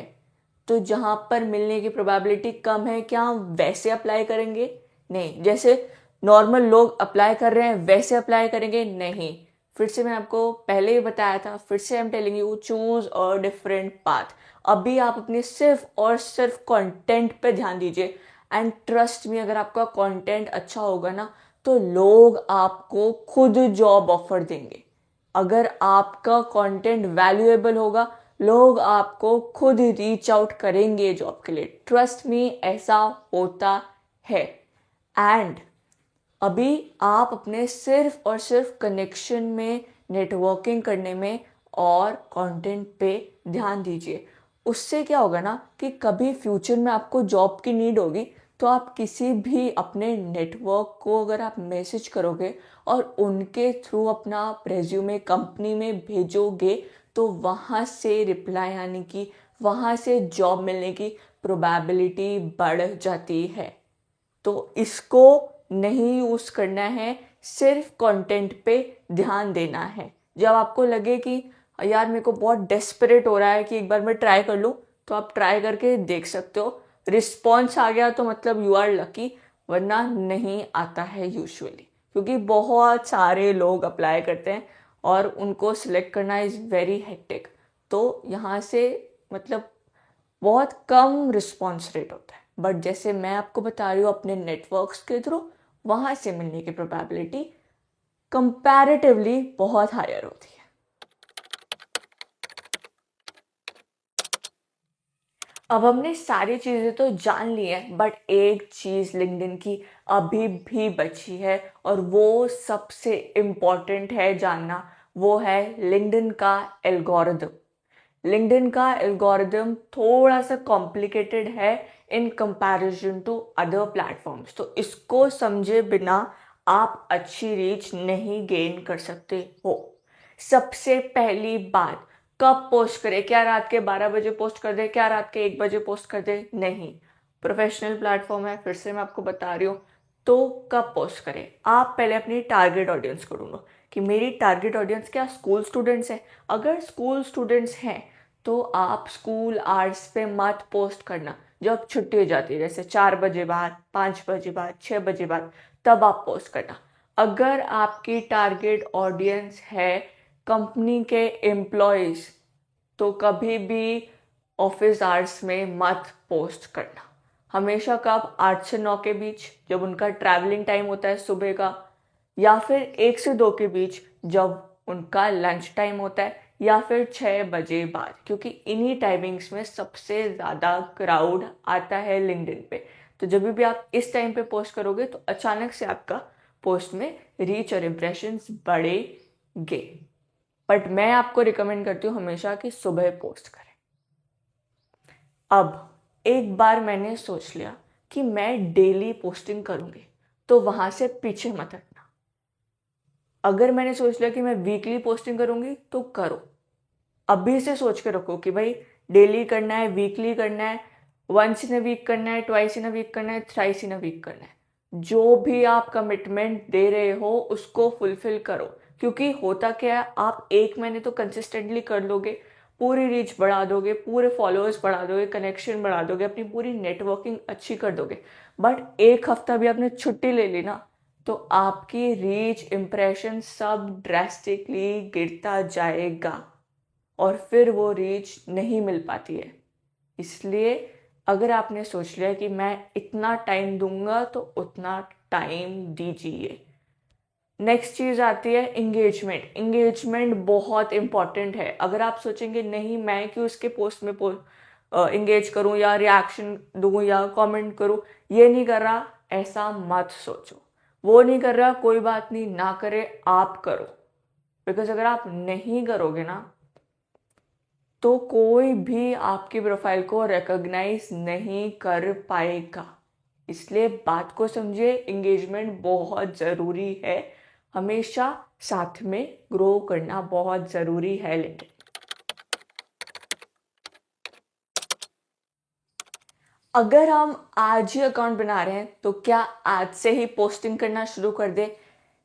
तो जहाँ पर मिलने की प्रोबेबिलिटी कम है, क्या हम वैसे अप्लाई करेंगे? नहीं। जैसे नॉर्मल लोग अप्लाई कर रहे हैं वैसे अप्लाई करेंगे? नहीं। फिर से मैंने आपको पहले ही बताया था, फिर से I am telling you, choose a different path. अभी आप अपने सिर्फ और सिर्फ कंटेंट पे ध्यान दीजिए एंड ट्रस्ट मी, अगर आपका कंटेंट अच्छा होगा ना तो लोग आपको खुद जॉब ऑफर देंगे। अगर आपका कंटेंट वैल्यूएबल होगा लोग आपको खुद रीच आउट करेंगे जॉब के लिए। ट्रस्ट मी, ऐसा होता है। एंड अभी आप अपने सिर्फ और सिर्फ कनेक्शन में, नेटवर्किंग करने में और कंटेंट पे ध्यान दीजिए। उससे क्या होगा ना कि कभी फ्यूचर में आपको जॉब की नीड होगी तो आप किसी भी अपने नेटवर्क को अगर आप मैसेज करोगे और उनके थ्रू अपना रेज्यूमे कंपनी में भेजोगे तो वहाँ से रिप्लाई आने की, वहाँ से जॉब मिलने की प्रोबेबिलिटी बढ़ जाती है। तो इसको नहीं यूज़ करना है, सिर्फ कंटेंट पे ध्यान देना है। जब आपको लगे कि यार मेरे को बहुत डेस्परेट हो रहा है कि एक बार मैं ट्राई कर लूँ, तो आप ट्राई करके देख सकते हो। रिस्पॉन्स आ गया तो मतलब यू आर लकी, वरना नहीं आता है यूजुअली, क्योंकि बहुत सारे लोग अप्लाई करते हैं और उनको सिलेक्ट करना इज़ वेरी हेक्टिक। तो यहाँ से मतलब बहुत कम रिस्पॉन्स रेट होता है। बट जैसे मैं आपको बता रही हूँ अपने नेटवर्क्स के थ्रू, वहाँ से मिलने की प्रोबेबिलिटी कंपैरेटिवली बहुत हायर होती है। अब हमने सारी चीज़ें तो जान ली है, बट एक चीज़ लिंक्डइन की अभी भी बची है और वो सबसे इम्पॉर्टेंट है जानना, वो है लिंक्डइन का एल्गोरिदम। लिंक्डइन का एल्गोरिदम थोड़ा सा कॉम्प्लिकेटेड है in comparison to other platforms. तो इसको समझे बिना आप अच्छी रीच नहीं गेन कर सकते हो। सबसे पहली बात, कब पोस्ट करें? क्या रात के 12 बजे पोस्ट कर दे? क्या रात के 1 बजे पोस्ट कर दे? नहीं। प्रोफेशनल प्लेटफॉर्म है, फिर से मैं आपको बता रही हूँ। तो कब पोस्ट करें? आप पहले अपनी टारगेट ऑडियंस को ढूंढो कि मेरी टारगेट ऑडियंस क्या स्कूल स्टूडेंट्स हैं। अगर स्कूल स्टूडेंट्स हैं तो आप स्कूल आवर्स पे मत पोस्ट करना। जब छुट्टी हो जाती है, जैसे 4 बजे बाद, 5 बजे बाद, 6 बजे बाद, तब आप पोस्ट करना। अगर आपकी टारगेट ऑडियंस है कंपनी के एम्प्लॉयज़ तो कभी भी ऑफिस आवर्स में मत पोस्ट करना। हमेशा कब? 8 से 9 के बीच, जब उनका ट्रैवलिंग टाइम होता है सुबह का, या फिर 1 से 2 के बीच जब उनका लंच टाइम होता है, या फिर 6 बजे बाद, क्योंकि इन्हीं टाइमिंग्स में सबसे ज़्यादा क्राउड आता है लिंक्डइन पे। तो जब भी आप इस टाइम पे पोस्ट करोगे तो अचानक से आपका पोस्ट में रीच और इम्प्रेशंस बढ़ेंगे। बट मैं आपको रिकमेंड करती हूँ हमेशा कि सुबह पोस्ट करें। अब एक बार मैंने सोच लिया कि मैं डेली पोस्टिंग करूँगी, तो वहाँ से पीछे मत हटना। अगर मैंने सोच लिया कि मैं वीकली पोस्टिंग करूँगी तो करो। अभी से सोच के रखो कि भाई डेली करना है, वीकली करना है, वंस इन अ वीक करना है, ट्वाइस इन अ वीक करना है, थ्राइस इन अ वीक करना है। जो भी आप कमिटमेंट दे रहे हो उसको फुलफिल करो, क्योंकि होता क्या है, आप 1 महीने तो कंसिस्टेंटली कर लोगे, पूरी रीच बढ़ा दोगे, पूरे फॉलोअर्स बढ़ा दोगे, कनेक्शन बढ़ा दोगे, अपनी पूरी नेटवर्किंग अच्छी कर दोगे। बट 1 हफ्ता भी आपने छुट्टी ले ली ना, तो आपकी रीच, इम्प्रेशन सब ड्रेस्टिकली गिरता जाएगा और फिर वो रीच नहीं मिल पाती है। इसलिए अगर आपने सोच लिया कि मैं इतना टाइम दूंगा तो उतना टाइम दीजिए। नेक्स्ट चीज़ आती है इंगेजमेंट। इंगेजमेंट बहुत इंपॉर्टेंट है। अगर आप सोचेंगे नहीं मैं क्यों इसके पोस्ट में इंगेज करूं या रिएक्शन दूं या कमेंट करूं, ये नहीं कर रहा, ऐसा मत सोचो। वो नहीं कर रहा, कोई बात नहीं, ना करे, आप करो। बिकॉज अगर आप नहीं करोगे ना तो कोई भी आपकी प्रोफाइल को रिकॉग्नाइज नहीं कर पाएगा। इसलिए बात को समझिए, इंगेजमेंट बहुत ज़रूरी है। हमेशा साथ में ग्रो करना बहुत ज़रूरी है। लेकिन अगर हम आज ही अकाउंट बना रहे हैं तो क्या आज से ही पोस्टिंग करना शुरू कर दे?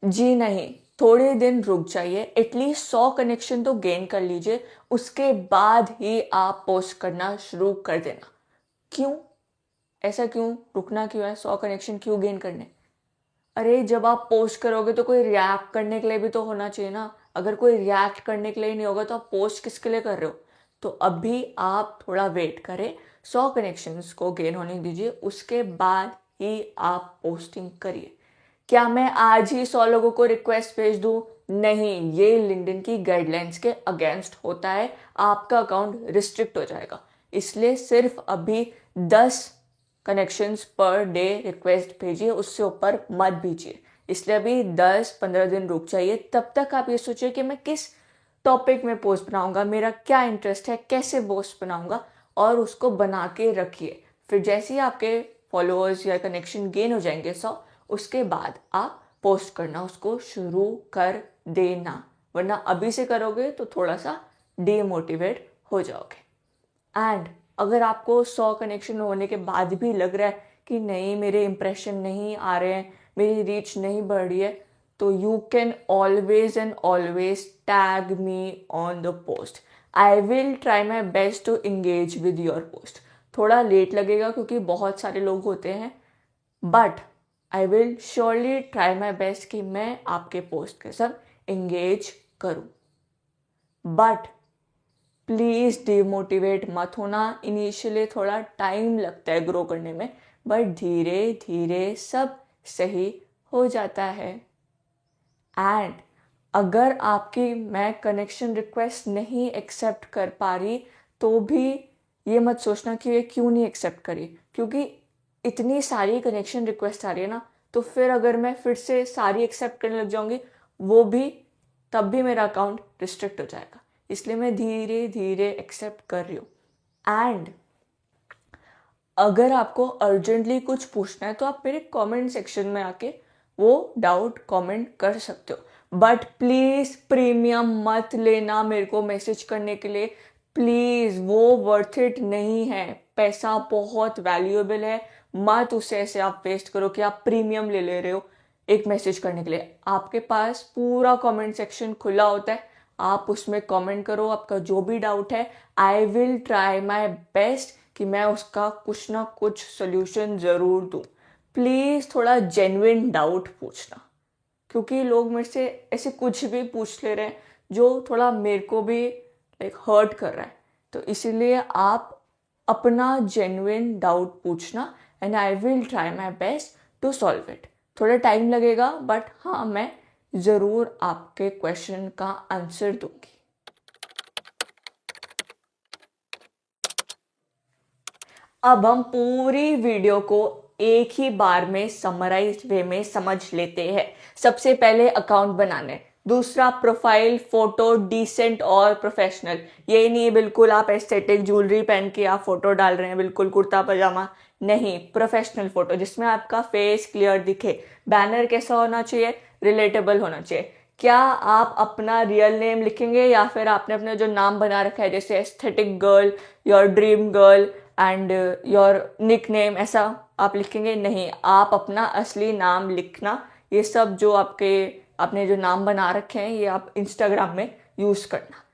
जी नहीं, थोड़े दिन रुक जाइए, एटलीस्ट 100 कनेक्शन तो गेन कर लीजिए, उसके बाद ही आप पोस्ट करना शुरू कर देना। क्यों? ऐसा क्यों? रुकना क्यों है? 100 कनेक्शन क्यों गेन करने? अरे जब आप पोस्ट करोगे तो कोई रिएक्ट करने के लिए भी तो होना चाहिए ना। अगर कोई रिएक्ट करने के लिए नहीं होगा तो आप पोस्ट किसके लिए कर रहे हो? तो अभी आप थोड़ा वेट करें, 100 कनेक्शंस को गेन होने दीजिए, उसके बाद ही आप पोस्टिंग करिए। क्या मैं आज ही 100 लोगों को रिक्वेस्ट भेज दूं? नहीं, ये लिंक्डइन की गाइडलाइंस के अगेंस्ट होता है, आपका अकाउंट रिस्ट्रिक्ट हो जाएगा। इसलिए सिर्फ अभी 10 कनेक्शंस पर डे रिक्वेस्ट भेजिए, उससे ऊपर मत भेजिए। इसलिए अभी 10-15 दिन रुक जाइए। तब तक आप ये सोचिए कि मैं किस टॉपिक में पोस्ट बनाऊंगा, मेरा क्या इंटरेस्ट है, कैसे पोस्ट बनाऊंगा, और उसको बना के रखिए। फिर जैसे ही आपके फॉलोअर्स या कनेक्शन गेन हो जाएंगे 100, उसके बाद आप पोस्ट करना उसको शुरू कर देना। वरना अभी से करोगे तो थोड़ा सा डीमोटिवेट हो जाओगे। एंड अगर आपको 100 कनेक्शन होने के बाद भी लग रहा है कि नहीं मेरे इंप्रेशन नहीं आ रहे हैं, मेरी रीच नहीं बढ़ रही है, तो you can always and always tag me on the post. I will try my best to engage with your post. थोड़ा लेट लगेगा क्योंकि बहुत सारे लोग होते हैं, but I will surely try my best कि मैं आपके पोस्ट के साथ इंगेज करूं। बट प्लीज़ डिमोटिवेट मत होना। इनिशियली थोड़ा टाइम लगता है ग्रो करने में, बट धीरे धीरे सब सही हो जाता है। एंड अगर आपकी मैं कनेक्शन रिक्वेस्ट नहीं एक्सेप्ट कर पा रही तो भी ये मत सोचना कि ये क्यों नहीं एक्सेप्ट करी, क्योंकि इतनी सारी कनेक्शन रिक्वेस्ट आ रही है ना, तो फिर अगर मैं फिर से सारी एक्सेप्ट करने लग जाऊंगी वो भी, तब भी मेरा अकाउंट रिस्ट्रिक्ट हो जाएगा। इसलिए मैं धीरे धीरे एक्सेप्ट कर रही हूँ। एंड अगर आपको अर्जेंटली कुछ पूछना है तो आप मेरे कमेंट सेक्शन में आके वो डाउट कमेंट कर सकते हो। बट प्लीज़ प्रीमियम मत लेना मेरे को मैसेज करने के लिए, प्लीज़, वो वर्थ इट नहीं है। पैसा बहुत वैल्यूएबल है, मत उसे ऐसे आप वेस्ट करो कि आप प्रीमियम ले रहे हो एक मैसेज करने के लिए। आपके पास पूरा कमेंट सेक्शन खुला होता है, आप उसमें कमेंट करो आपका जो भी डाउट है। आई विल ट्राई माई बेस्ट कि मैं उसका कुछ ना कुछ सोल्यूशन ज़रूर दूँ। प्लीज़ थोड़ा जेन्युइन डाउट पूछना, क्योंकि लोग मेरे से ऐसे कुछ भी पूछ ले रहे हैं जो थोड़ा मेरे को भी लाइक हर्ट कर रहा है। तो इसीलिए आप अपना जेन्युइन डाउट पूछना, and I will try my best to solve it. थोड़ा टाइम लगेगा, बट हाँ, मैं ज़रूर आपके क्वेश्चन का आंसर दूंगी। अब हम पूरी वीडियो को एक ही बार में समराइज वे में समझ लेते हैं। सबसे पहले अकाउंट बनाने, दूसरा प्रोफाइल फोटो डिसेंट और प्रोफेशनल। ये नहीं है बिल्कुल आप एस्थेटिक ज्वेलरी पहन के आप फोटो डाल रहे हैं, बिल्कुल कुर्ता पजामा नहीं, प्रोफेशनल फोटो जिसमें आपका फेस क्लियर दिखे। बैनर कैसा होना चाहिए, रिलेटेबल होना चाहिए। क्या आप अपना रियल नेम लिखेंगे या फिर आपने अपने जो नाम बना रखा है जैसे aesthetic girl, your dream girl and your nickname, ऐसा आप लिखेंगे? नहीं, आप अपना असली नाम लिखना। ये सब जो आपने जो नाम बना रखे हैं ये आप इंस्टाग्राम में यूज करना।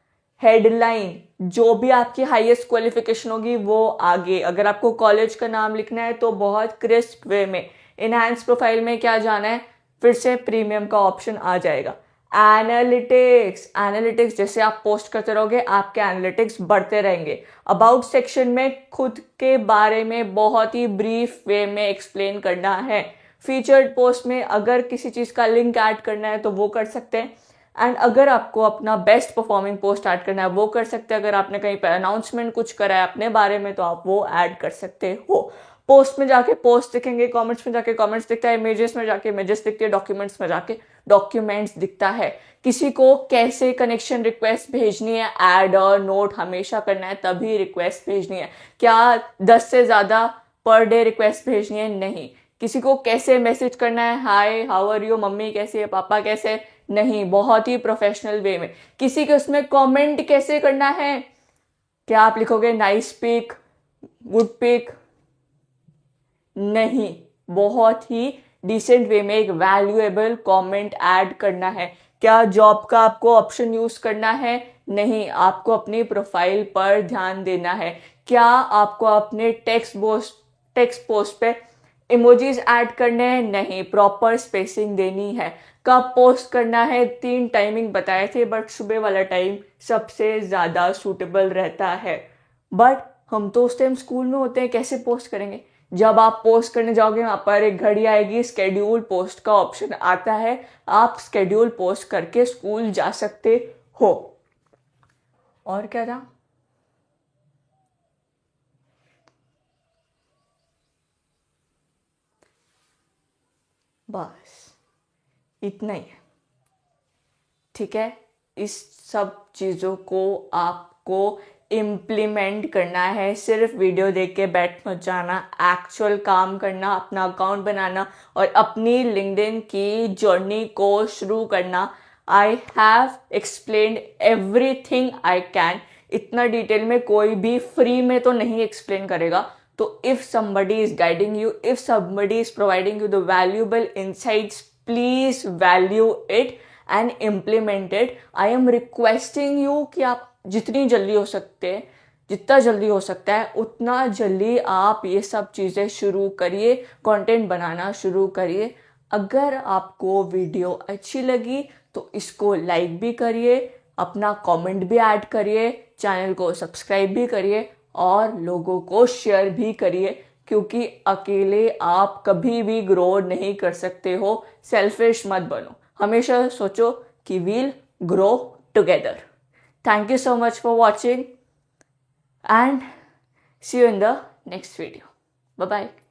हेडलाइन, जो भी आपकी हाईएस्ट क्वालिफिकेशन होगी वो आगे। अगर आपको कॉलेज का नाम लिखना है तो बहुत क्रिस्प वे में। इनहैंस प्रोफाइल में क्या जाना है, फिर से प्रीमियम का ऑप्शन आ जाएगा। एनालिटिक्स जैसे आप पोस्ट करते रहोगे आपके एनालिटिक्स बढ़ते रहेंगे। अबाउट सेक्शन में खुद के बारे में बहुत ही ब्रीफ वे में एक्सप्लेन करना है। फीचर्ड पोस्ट में अगर किसी चीज का लिंक ऐड करना है तो वो कर सकते हैं। एंड अगर आपको अपना बेस्ट परफॉर्मिंग पोस्ट ऐड करना है वो कर सकते हैं। अगर आपने कहीं पर अनाउंसमेंट कुछ करा है अपने बारे में तो आप वो ऐड कर सकते हो। पोस्ट में जाके पोस्ट दिखेंगे, कमेंट्स में जाके कमेंट्स दिखता है, इमेजेस में जाके इमेजेस दिखती है, डॉक्यूमेंट्स में जाके डॉक्यूमेंट्स दिखता है। किसी को कैसे कनेक्शन रिक्वेस्ट भेजनी है, ऐड और नोट हमेशा करना है तभी रिक्वेस्ट भेजनी है। क्या 10 से ज़्यादा पर डे रिक्वेस्ट भेजनी है? नहीं। किसी को कैसे मैसेज करना है, hi how are you, mummy कैसे है, पापा कैसे है? नहीं, बहुत ही प्रोफेशनल वे में। किसी के उसमें कमेंट कैसे करना है, क्या आप लिखोगे नाइस पिक, गुड पिक? नहीं, बहुत ही डिसेंट वे में एक वैल्यूएबल कमेंट ऐड करना है। क्या जॉब का आपको ऑप्शन यूज करना है? नहीं, आपको अपनी प्रोफाइल पर ध्यान देना है। क्या आपको अपने टेक्स्ट पोस्ट पे इमोजीज ऐड करने हैं? नहीं, प्रॉपर स्पेसिंग देनी है। कब पोस्ट करना है, 3 टाइमिंग बताए थे बट सुबह वाला टाइम सबसे ज्यादा सूटेबल रहता है। बट हम तो उस टाइम स्कूल में होते हैं, कैसे पोस्ट करेंगे? जब आप पोस्ट करने जाओगे वहां पर एक घड़ी आएगी, स्केड्यूल पोस्ट का ऑप्शन आता है, आप स्केड्यूल पोस्ट करके स्कूल जा सकते हो। और क्या था? बस इतना ही है, ठीक है। इस सब चीज़ों को आपको इम्प्लीमेंट करना है। सिर्फ वीडियो देख के बैठ मत जाना, एक्चुअल काम करना, अपना अकाउंट बनाना और अपनी लिंक्डइन की जर्नी को शुरू करना। I have explained everything I can. इतना डिटेल में कोई भी फ्री में तो नहीं एक्सप्लेन करेगा। तो if somebody is guiding you, if somebody is providing you the valuable insights, please value it and implement it. I am requesting you कि आप जितनी जल्दी हो सकते हैं, जितना जल्दी हो सकता है उतना जल्दी आप ये सब चीज़ें शुरू करिए, कंटेंट बनाना शुरू करिए। अगर आपको वीडियो अच्छी लगी तो इसको लाइक भी करिए, अपना कमेंट भी ऐड करिए, चैनल को सब्सक्राइब भी करिए और लोगों को शेयर भी करिए, क्योंकि अकेले आप कभी भी ग्रो नहीं कर सकते हो। सेल्फिश मत बनो, हमेशा सोचो कि we'll grow together. Thank you so much for watching and see you in the next video. Bye bye.